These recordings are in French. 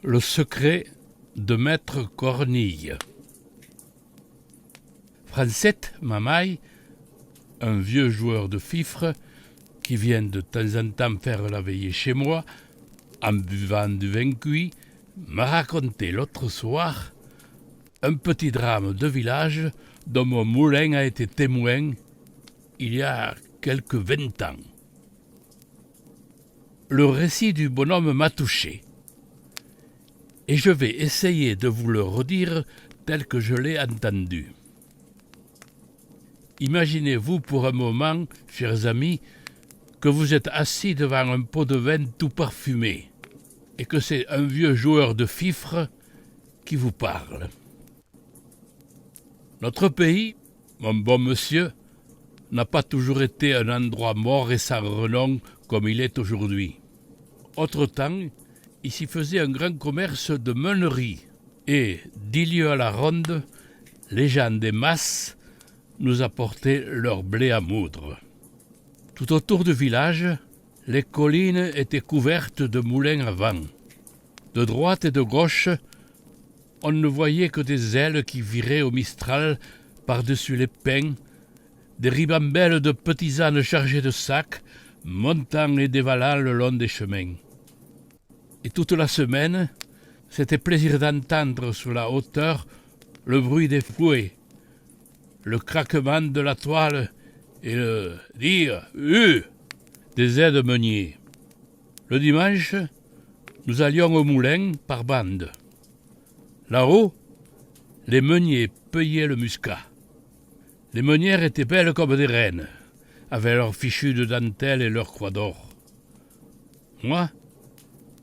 Le secret de Maître Cornille. Francette Mamaille, un vieux joueur de fifre qui vient de temps en temps faire la veillée chez moi, en buvant du vin cuit, m'a raconté l'autre soir un petit drame de village dont mon moulin a été témoin il y a quelques 20 ans. Le récit du bonhomme m'a touché, et je vais essayer de vous le redire tel que je l'ai entendu. Imaginez-vous pour un moment, chers amis, que vous êtes assis devant un pot de vin tout parfumé, et que c'est un vieux joueur de fifre qui vous parle. Notre pays, mon bon monsieur, n'a pas toujours été un endroit mort et sans renom comme il est aujourd'hui. Autre temps, il s'y faisait un grand commerce de meuneries, et, 10 lieues à la ronde, les gens des masses nous apportaient leur blé à moudre. Tout autour du village, les collines étaient couvertes de moulins à vent. De droite et de gauche, on ne voyait que des ailes qui viraient au mistral par-dessus les pins, des ribambelles de petits ânes chargés de sacs, montant et dévalant le long des chemins. Et toute la semaine, c'était plaisir d'entendre sur la hauteur le bruit des fouets, le craquement de la toile et le dire « des aides-meuniers. Le dimanche, nous allions au moulin par bande. Là-haut, les meuniers peillaient le muscat. Les meunières étaient belles comme des reines, avec leurs fichus de dentelle et leurs croix d'or. Moi,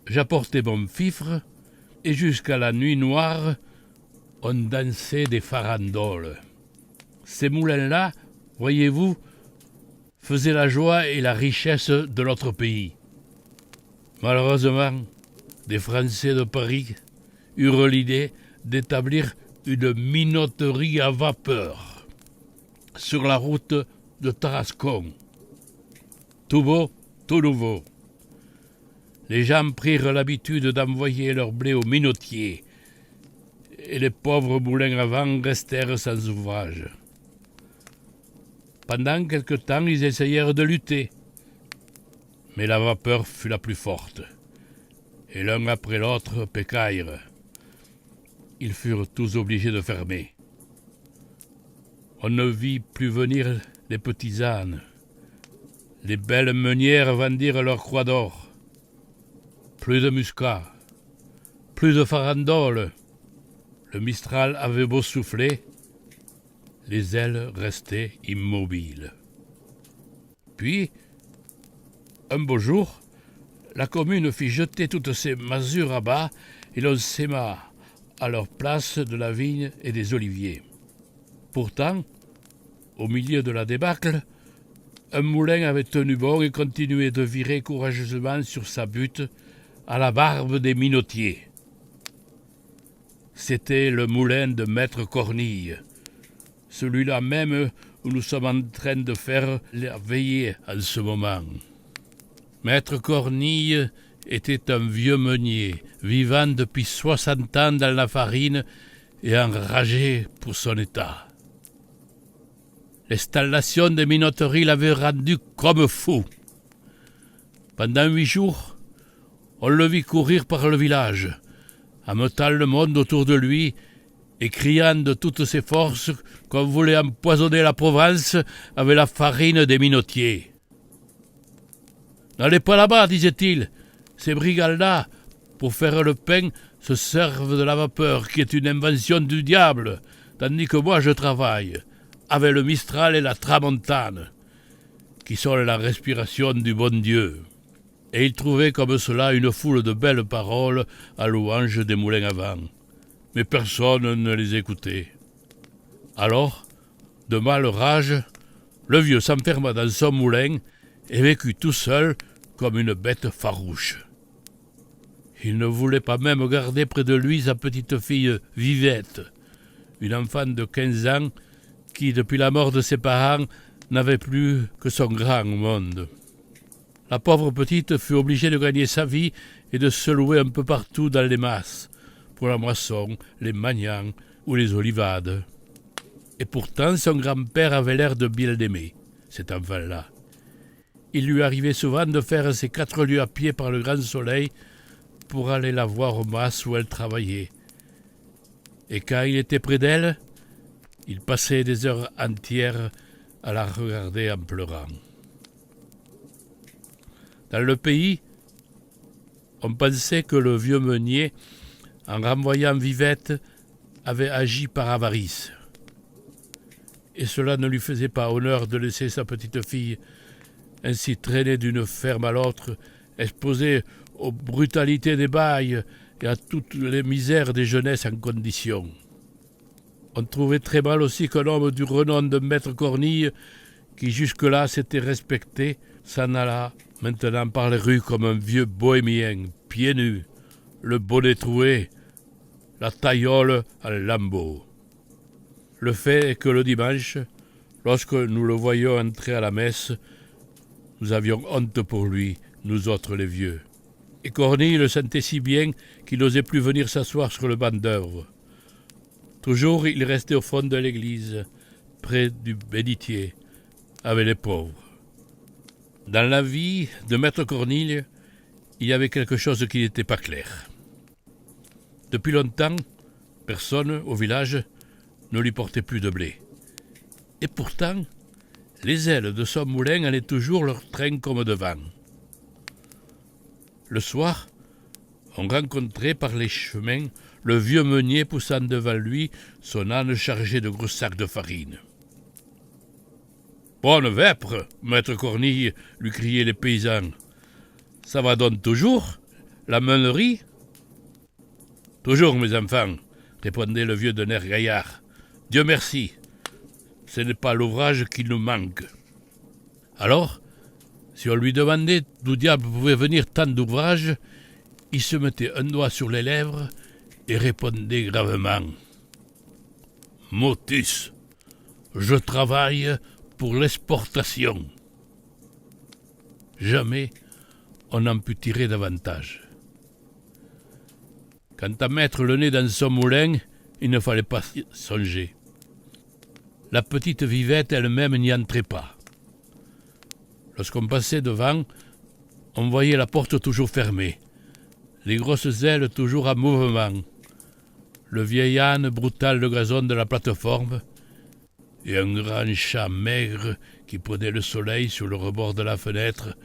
j'apportais mon fifre, et jusqu'à la nuit noire, on dansait des farandoles. Ces moulins-là, voyez-vous, faisaient la joie et la richesse de notre pays. Malheureusement, des Français de Paris eurent l'idée d'établir une minoterie à vapeur sur la route de Tarascon. Tout beau, tout nouveau. Les gens prirent l'habitude d'envoyer leur blé aux minotiers, et les pauvres moulins à vent restèrent sans ouvrage. Pendant quelque temps, ils essayèrent de lutter, mais la vapeur fut la plus forte, et l'un après l'autre pécaillèrent. Ils furent tous obligés de fermer. On ne vit plus venir les petits ânes. Les belles meunières vendirent leurs croix d'or. Plus de muscat, plus de farandoles. Le mistral avait beau souffler, les ailes restaient immobiles. Puis, un beau jour, la commune fit jeter toutes ses masures à bas et l'on sema à leur place de la vigne et des oliviers. Pourtant, au milieu de la débâcle, un moulin avait tenu bon et continuait de virer courageusement sur sa butte à la barbe des minotiers. C'était le moulin de Maître Cornille, celui-là même où nous sommes en train de faire la veillée en ce moment. Maître Cornille était un vieux meunier, vivant depuis 60 ans dans la farine et enragé pour son état. L'installation des minoteries l'avait rendu comme fou. Pendant 8 jours, on le vit courir par le village, ameutant le monde autour de lui et criant de toutes ses forces qu'on voulait empoisonner la Provence avec la farine des minotiers. « N'allez pas là-bas, disait-il, ces brigands-là, pour faire le pain, se servent de la vapeur qui est une invention du diable, tandis que moi je travaille avec le Mistral et la Tramontane, qui sont la respiration du bon Dieu. » Et il trouvait comme cela une foule de belles paroles à louange des moulins à vent. Mais personne ne les écoutait. Alors, de mâle rage, le vieux s'enferma dans son moulin et vécut tout seul comme une bête farouche. Il ne voulait pas même garder près de lui sa petite fille Vivette, une enfant de 15 ans qui, depuis la mort de ses parents, n'avait plus que son grand au monde. La pauvre petite fut obligée de gagner sa vie et de se louer un peu partout dans les masses, pour la moisson, les magnans ou les olivades. Et pourtant, son grand-père avait l'air de bien l'aimer, cet enfant-là. Il lui arrivait souvent de faire ses 4 lieues à pied par le grand soleil pour aller la voir aux masses où elle travaillait. Et quand il était près d'elle, il passait des heures entières à la regarder en pleurant. Dans le pays, on pensait que le vieux meunier, en renvoyant Vivette, avait agi par avarice. Et cela ne lui faisait pas honneur de laisser sa petite fille ainsi traîner d'une ferme à l'autre, exposée aux brutalités des bails et à toutes les misères des jeunesses en condition. On trouvait très mal aussi qu'un homme du renom de Maître Cornille, qui jusque-là s'était respecté, s'en alla maintenant par les rues comme un vieux bohémien, pieds nus, le bonnet troué, la taillole en lambeaux. Le fait est que le dimanche, lorsque nous le voyions entrer à la messe, nous avions honte pour lui, nous autres les vieux. Et Cornille le sentait si bien qu'il n'osait plus venir s'asseoir sur le banc d'œuvre. Toujours il restait au fond de l'église, près du bénitier, avec les pauvres. Dans la vie de Maître Cornille, il y avait quelque chose qui n'était pas clair. Depuis longtemps, personne au village ne lui portait plus de blé. Et pourtant, les ailes de son moulin allaient toujours leur train comme devant. Le soir, on rencontrait par les chemins le vieux meunier poussant devant lui son âne chargé de gros sacs de farine. « Bonne vêpre, Maître Cornille !» lui criaient les paysans. « Ça va donc toujours, la meunerie ?»« Toujours, mes enfants, » répondait le vieux d'un air gaillard. « Dieu merci, ce n'est pas l'ouvrage qui nous manque. » Alors, si on lui demandait d'où diable pouvait venir tant d'ouvrages, il se mettait un doigt sur les lèvres et répondait gravement. « Motus, je travaille pour l'exportation. » Jamais on n'en put tirer davantage. Quant à mettre le nez dans son moulin, il ne fallait pas songer. La petite Vivette elle-même n'y entrait pas. Lorsqu'on passait devant, on voyait la porte toujours fermée, les grosses ailes toujours en mouvement, le vieil âne broutant le gazon de la plateforme et un grand chat maigre qui prenait le soleil sur le rebord de la fenêtre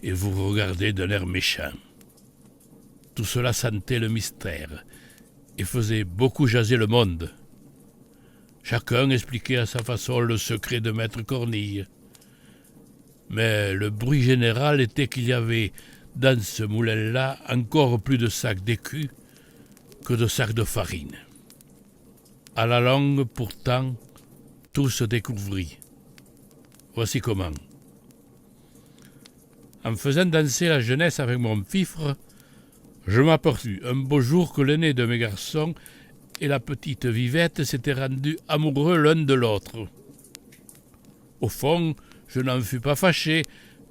et vous regardait d'un air méchant. Tout cela sentait le mystère et faisait beaucoup jaser le monde. Chacun expliquait à sa façon le secret de Maître Cornille. Mais le bruit général était qu'il y avait dans ce moulin-là encore plus de sacs d'écus que de sacs de farine. À la longue, pourtant, tout se découvrit. Voici comment. En faisant danser la jeunesse avec mon fifre, je m'aperçus un beau jour que l'aîné de mes garçons et la petite Vivette s'étaient rendus amoureux l'un de l'autre. Au fond, je n'en fus pas fâché,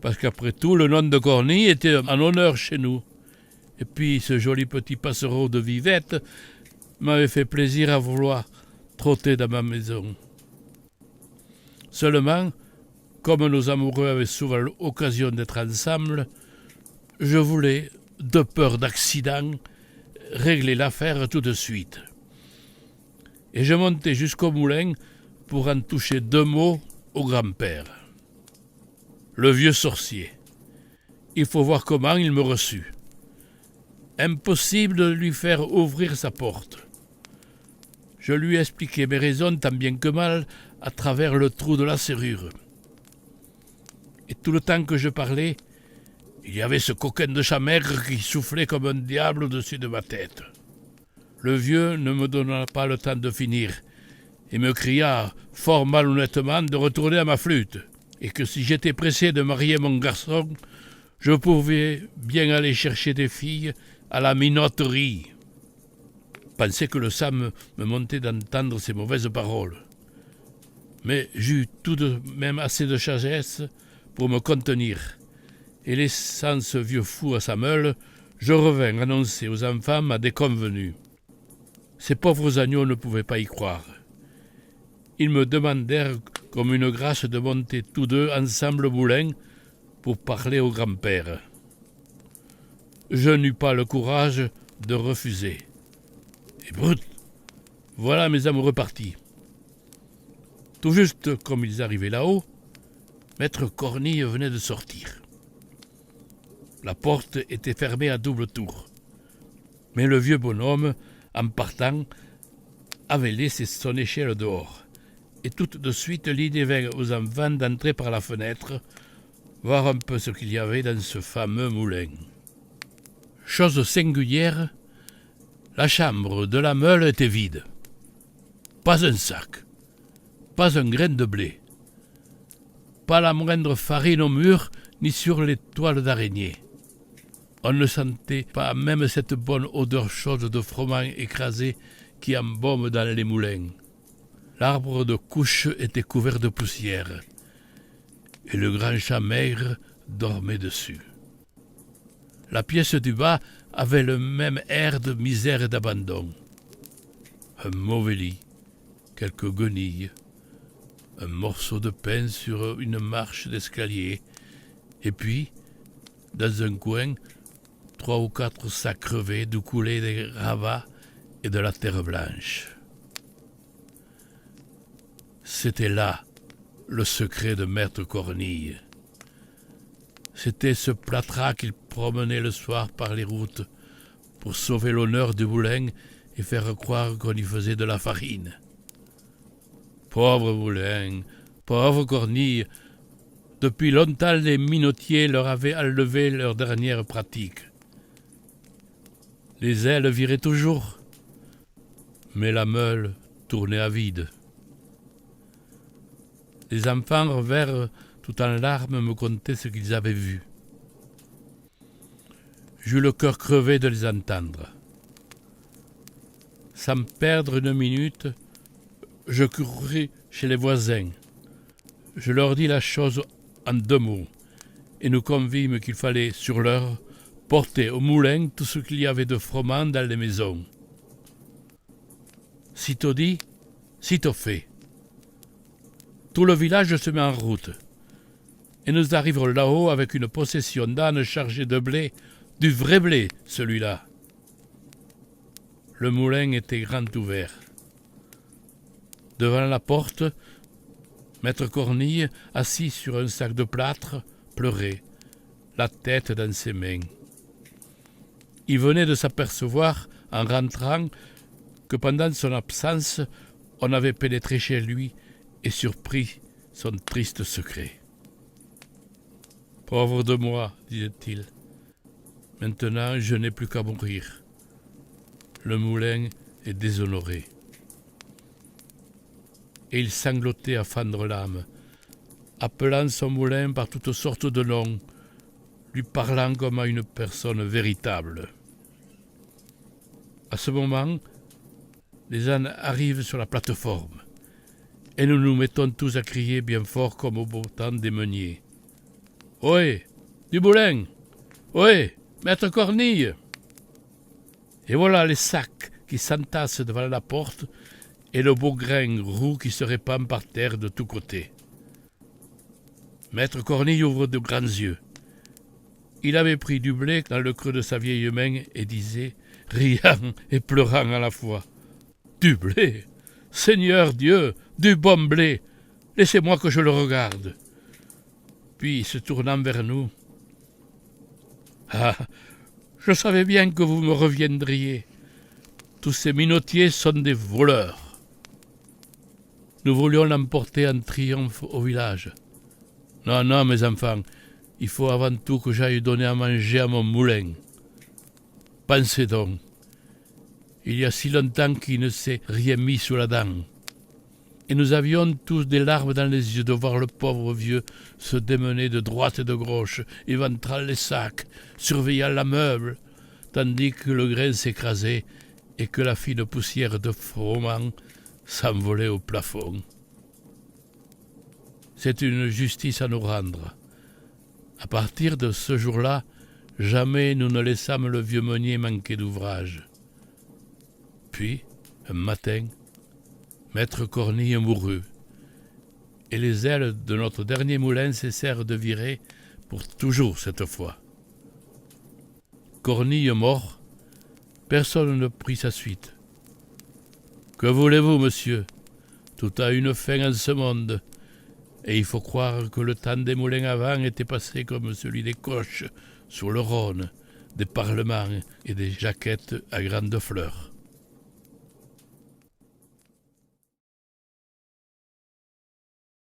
parce qu'après tout, le nom de Cornille était en honneur chez nous. Et puis, ce joli petit passereau de Vivette m'avait fait plaisir à vouloir trotter dans ma maison. Seulement, comme nos amoureux avaient souvent l'occasion d'être ensemble, je voulais, de peur d'accident, régler l'affaire tout de suite. Et je montai jusqu'au moulin pour en toucher 2 mots au grand-père. Le vieux sorcier. Il faut voir comment il me reçut. Impossible de lui faire ouvrir sa porte. Je lui expliquai mes raisons tant bien que mal à travers le trou de la serrure. Et tout le temps que je parlais, il y avait ce coquin de chat maigre qui soufflait comme un diable au-dessus de ma tête. Le vieux ne me donna pas le temps de finir et me cria fort malhonnêtement de retourner à ma flûte et que si j'étais pressé de marier mon garçon, je pouvais bien aller chercher des filles à la minoterie. Je pensais que le sang me montait d'entendre ces mauvaises paroles. Mais j'eus tout de même assez de sagesse pour me contenir, et laissant ce vieux fou à sa meule, je revins annoncer aux enfants ma déconvenue. Ces pauvres agneaux ne pouvaient pas y croire. Ils me demandèrent comme une grâce de monter tous deux ensemble au moulin pour parler au grand-père. Je n'eus pas le courage de refuser. Et brut, voilà mes amoureux partis. Tout juste comme ils arrivaient là-haut, maître Cornille venait de sortir. La porte était fermée à double tour. Mais le vieux bonhomme, en partant, avait laissé son échelle dehors. Et tout de suite, l'idée vint aux enfants d'entrer par la fenêtre, voir un peu ce qu'il y avait dans ce fameux moulin. Chose singulière, la chambre de la meule était vide. Pas un sac, pas un grain de blé, pas la moindre farine au mur, ni sur les toiles d'araignée. On ne sentait pas même cette bonne odeur chaude de froment écrasé qui embaume dans les moulins. L'arbre de couche était couvert de poussière, et le grand chat maigre dormait dessus. La pièce du bas avait le même air de misère et d'abandon. Un mauvais lit, quelques guenilles, un morceau de pain sur une marche d'escalier, et puis, dans un coin, 3 ou 4 sacs crevés d'où coulaient des gravats et de la terre blanche. C'était là le secret de maître Cornille. C'était ce plâtras qu'il promenait le soir par les routes pour sauver l'honneur du moulin et faire croire qu'on y faisait de la farine. Pauvre moulin, pauvre Cornille, depuis longtemps les minotiers leur avaient enlevé leur dernière pratique. Les ailes viraient toujours, mais la meule tournait à vide. Les enfants revinrent tout en larmes me conter ce qu'ils avaient vu. J'eus le cœur crevé de les entendre. Sans perdre une minute, je courus chez les voisins. Je leur dis la chose en 2 mots, et nous convîmes qu'il fallait, sur l'heure, porter au moulin tout ce qu'il y avait de froment dans les maisons. Sitôt dit, sitôt fait. Tout le village se mit en route, et nous arrivons là-haut avec une possession d'ânes chargés de blé, du vrai blé, celui-là. Le moulin était grand ouvert. Devant la porte, maître Cornille, assis sur un sac de plâtre, pleurait, la tête dans ses mains. Il venait de s'apercevoir, en rentrant, que pendant son absence, on avait pénétré chez lui et surpris son triste secret. « Pauvre de moi, disait-il, maintenant je n'ai plus qu'à mourir. Le moulin est déshonoré. » Et il sanglotait à fendre l'âme, appelant son moulin par toutes sortes de noms, lui parlant comme à une personne véritable. À ce moment, les ânes arrivent sur la plateforme, et nous nous mettons tous à crier bien fort comme au beau temps des meuniers. « Ohé, du moulin! Ohé, maître Cornille !» Et voilà les sacs qui s'entassent devant la porte et le beau grain roux qui se répand par terre de tous côtés. Maître Cornille ouvre de grands yeux. Il avait pris du blé dans le creux de sa vieille main et disait, riant et pleurant à la fois, « Du blé! Seigneur Dieu, du bon blé! Laissez-moi que je le regarde. » Puis, se tournant vers nous, « Ah, je savais bien que vous me reviendriez. Tous ces minotiers sont des voleurs. » Nous voulions l'emporter en triomphe au village. « Non, non, mes enfants, il faut avant tout que j'aille donner à manger à mon moulin. Pensez donc, il y a si longtemps qu'il ne s'est rien mis sous la dent. » Et nous avions tous des larmes dans les yeux de voir le pauvre vieux se démener de droite et de gauche, éventrant les sacs, surveillant la meuble, tandis que le grain s'écrasait et que la fine poussière de froment s'envolait au plafond. C'est une justice à nous rendre. À partir de ce jour-là, jamais nous ne laissâmes le vieux meunier manquer d'ouvrage. Puis, un matin, maître Cornille mourut, et les ailes de notre dernier moulin cessèrent de virer pour toujours cette fois. Cornille mort, personne ne prit sa suite. Que voulez-vous, monsieur? Tout a une fin en ce monde, et il faut croire que le temps des moulins à vent était passé comme celui des coches sur le Rhône, des parlements et des jaquettes à grandes fleurs.